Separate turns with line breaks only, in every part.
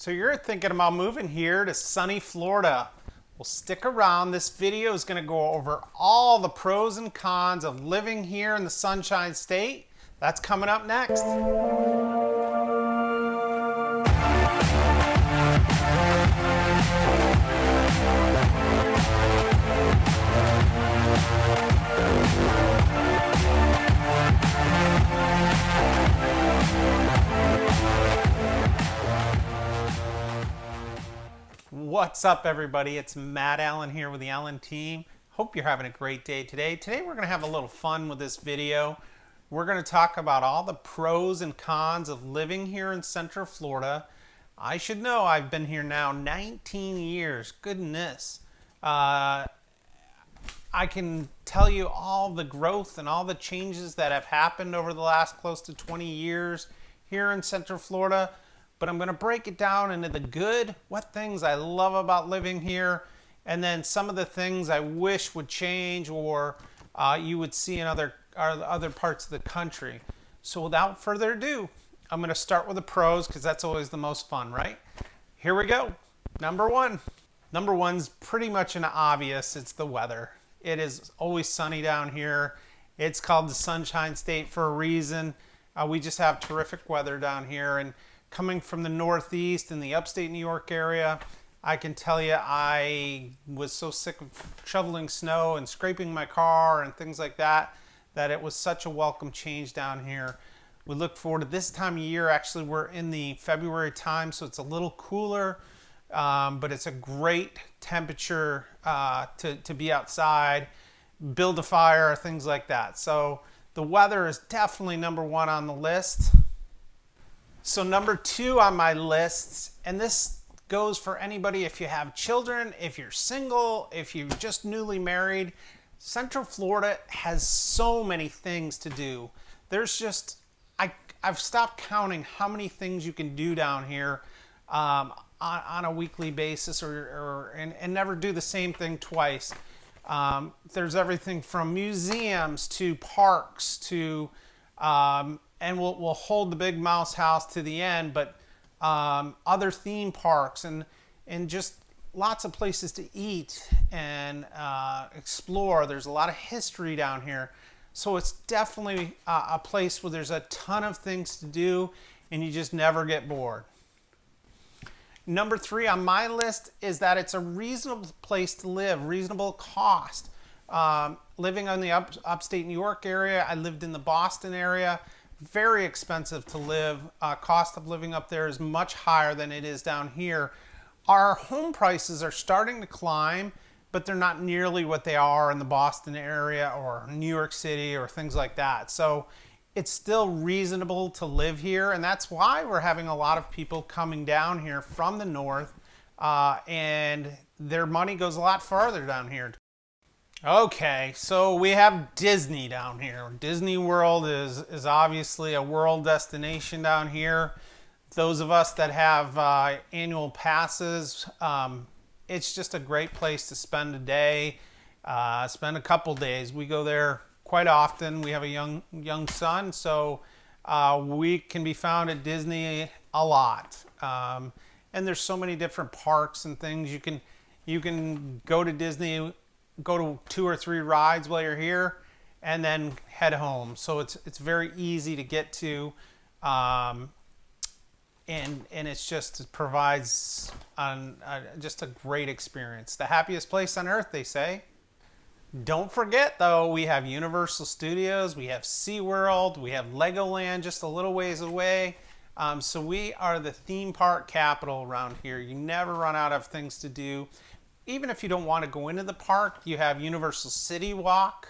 So you're thinking about moving here to sunny Florida. Well, stick around. This video is going to go over all the pros and cons of living here in the Sunshine State. That's coming up next. What's up, everybody? It's Matt Allen here with the Allen team. Hope you're having a great day today. Today we're going to have a little fun with this video. We're going to talk about all the pros and cons of living here in Central Florida. I should know I've been here now 19 years. Goodness. I can tell you all the growth and all the changes that have happened over the last close to 20 years here in Central Florida. But I'm going to break it down into the good, what things I love about living here, and then some of the things I wish would change or you would see in other parts of the country. So without further ado, I'm going to start with the pros because that's always the most fun, right? Here we go. Number one. Number one's pretty much an obvious. It's the weather. It is always sunny down here. It's called the Sunshine State for a reason. We just have terrific weather down here, and coming from the Northeast in the Upstate New York area, I can tell you I was so sick of shoveling snow and scraping my car and things like that, that it was such a welcome change down here. We look forward to this time of year. Actually, we're in the February time, so it's a little cooler, but it's a great temperature to be outside, build a fire, things like that. So the weather is definitely number one on the list. So number two on my list, and this goes for anybody if you have children, if you're single, if you're just newly married, Central Florida has so many things to do. There's just, I've stopped counting how many things you can do down here on a weekly basis and never do the same thing twice. There's everything from museums to parks to and we'll hold the big mouse house to the end, but other theme parks and just lots of places to eat and explore. There's a lot of history down here. So it's definitely a place where there's a ton of things to do and you just never get bored. Number three on my list is that it's a reasonable place to live, reasonable cost. Living on the upstate New York area, I lived in the Boston area. Very expensive to live. Cost of living up there is much higher than it is down here. Our home prices are starting to climb, but they're not nearly what they are in the Boston area or New York City or things like that. So it's still reasonable to live here, and that's why we're having a lot of people coming down here from the north, and their money goes a lot farther down here. Okay, so we have Disney down here. Disney World is obviously a world destination down here. Those of us that have annual passes, it's just a great place to spend a day, spend a couple days. We go there quite often. We have a young son, so we can be found at Disney a lot. And there's so many different parks and things. You can go to Disney, go to 2 or 3 rides while you're here, and then head home. So it's very easy to get to, and it provides just a great experience. The happiest place on earth, they say. Don't forget, though, we have Universal Studios, we have SeaWorld, we have Legoland just a little ways away. So we are the theme park capital around here. You never run out of things to do. Even if you don't want to go into the park, you have Universal City Walk.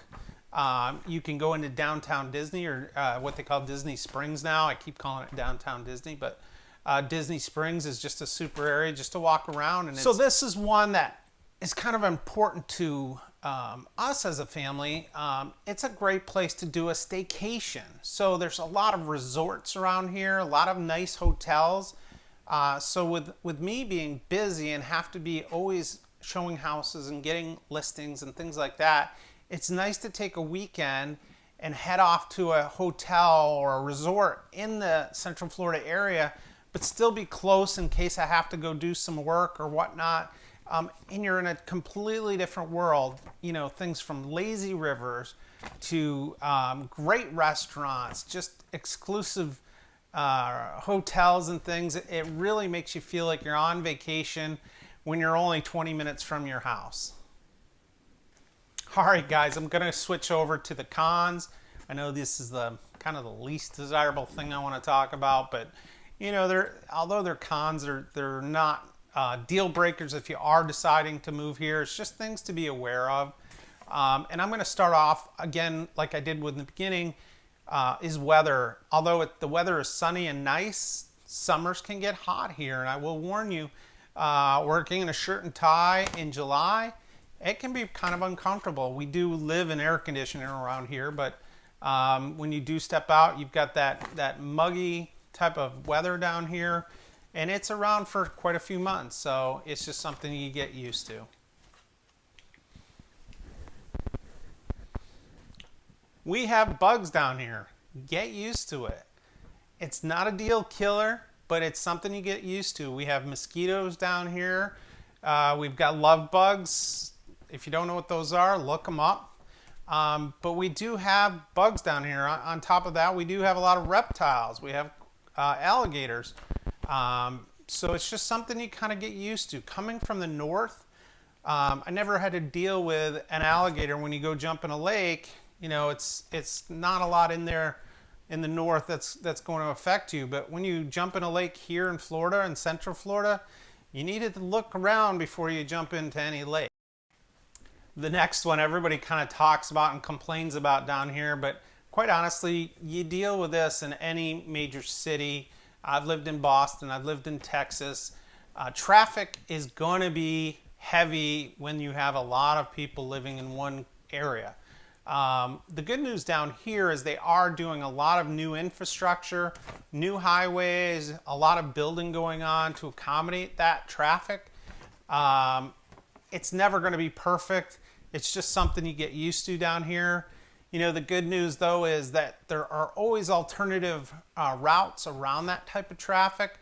You can go into downtown Disney, or what they call Disney Springs now. I keep calling it downtown Disney, but Disney Springs is just a super area just to walk around. And so this is one that is kind of important to us as a family. It's a great place to do a staycation. So there's a lot of resorts around here, a lot of nice hotels. So with me being busy and have to be always showing houses and getting listings and things like that, it's nice to take a weekend and head off to a hotel or a resort in the Central Florida area but still be close in case I have to go do some work or whatnot. And you're in a completely different world. You know, things from lazy rivers to great restaurants, just exclusive hotels and things. It really makes you feel like you're on vacation when you're only 20 minutes from your house. All right, guys, I'm going to switch over to the cons. I know this is the kind of the least desirable thing I want to talk about, but you know, although they're cons, they're not deal breakers if you are deciding to move here. It's just things to be aware of. And I'm going to start off again, like I did with the beginning, is weather. Although the weather is sunny and nice, summers can get hot here. And I will warn you, working in a shirt and tie in July, it can be kind of uncomfortable. We do live in air conditioning around here, but when you do step out, you've got that muggy type of weather down here, and it's around for quite a few months. So it's just something you get used to. We have bugs down here. Get used to it. It's not a deal killer, but it's something you get used to. We have mosquitoes down here. We've got love bugs. If you don't know what those are, look them up. But we do have bugs down here. On top of that, we do have a lot of reptiles. We have alligators. So it's just something you kind of get used to. Coming from the north, I never had to deal with an alligator when you go jump in a lake. You know, it's not a lot in there in the north that's going to affect you. But when you jump in a lake here in Florida, in Central Florida, you needed to look around before you jump into any lake. The next one everybody kind of talks about and complains about down here, but quite honestly, you deal with this in any major city. I've lived in Boston, I've lived in Texas. Traffic is going to be heavy when you have a lot of people living in one area. The good news down here is they are doing a lot of new infrastructure, new highways, a lot of building going on to accommodate that traffic. It's never going to be perfect. It's just something you get used to down here. You know, the good news though is that there are always alternative routes around that type of traffic,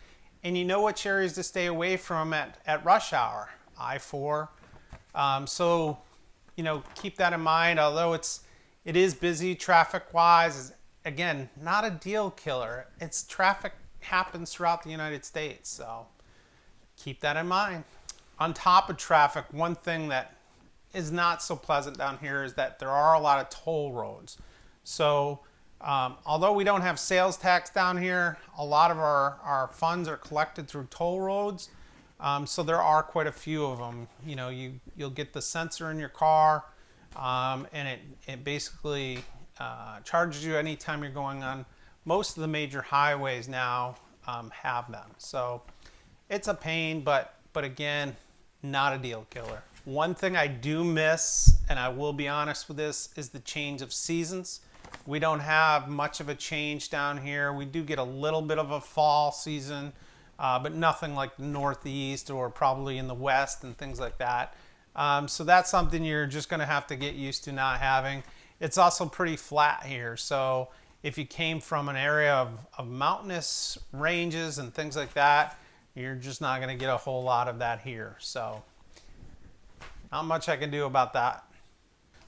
and you know which areas to stay away from at rush hour, I-4. So, you know, keep that in mind. Although it is busy traffic-wise, again, not a deal killer. It's traffic happens throughout the United States, so keep that in mind. On top of traffic, one thing that is not so pleasant down here is that there are a lot of toll roads. So although we don't have sales tax down here, a lot of our funds are collected through toll roads. So there are quite a few of them. You know, you'll get the sensor in your car, and it basically charges you anytime you're going on. Most of the major highways now have them. So it's a pain, but again, not a deal killer. One thing I do miss, and I will be honest with this, is the change of seasons. We don't have much of a change down here. We do get a little bit of a fall season, but nothing like the Northeast or probably in the West and things like that. So that's something you're just going to have to get used to not having. It's also pretty flat here. So if you came from an area of mountainous ranges and things like that, you're just not going to get a whole lot of that here. So not much I can do about that.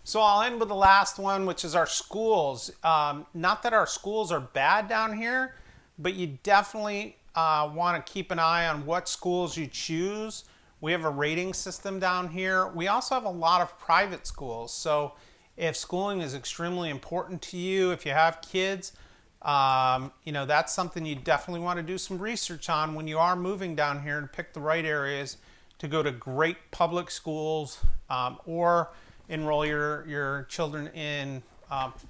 So I'll end with the last one, which is our schools. Not that our schools are bad down here, but you definitely want to keep an eye on what schools you choose. We have a rating system down here. We also have a lot of private schools. So if schooling is extremely important to you, if you have kids, you know, that's something you definitely want to do some research on when you are moving down here to pick the right areas to go to great public schools, or enroll your children in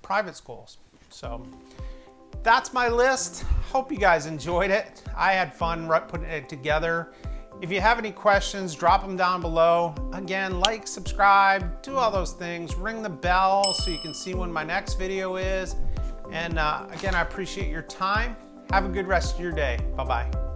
private schools. So that's my list. Hope you guys enjoyed it. I had fun putting it together. If you have any questions, drop them down below. Again, like, subscribe, do all those things. Ring the bell so you can see when my next video is. And again, I appreciate your time. Have a good rest of your day. Bye-bye.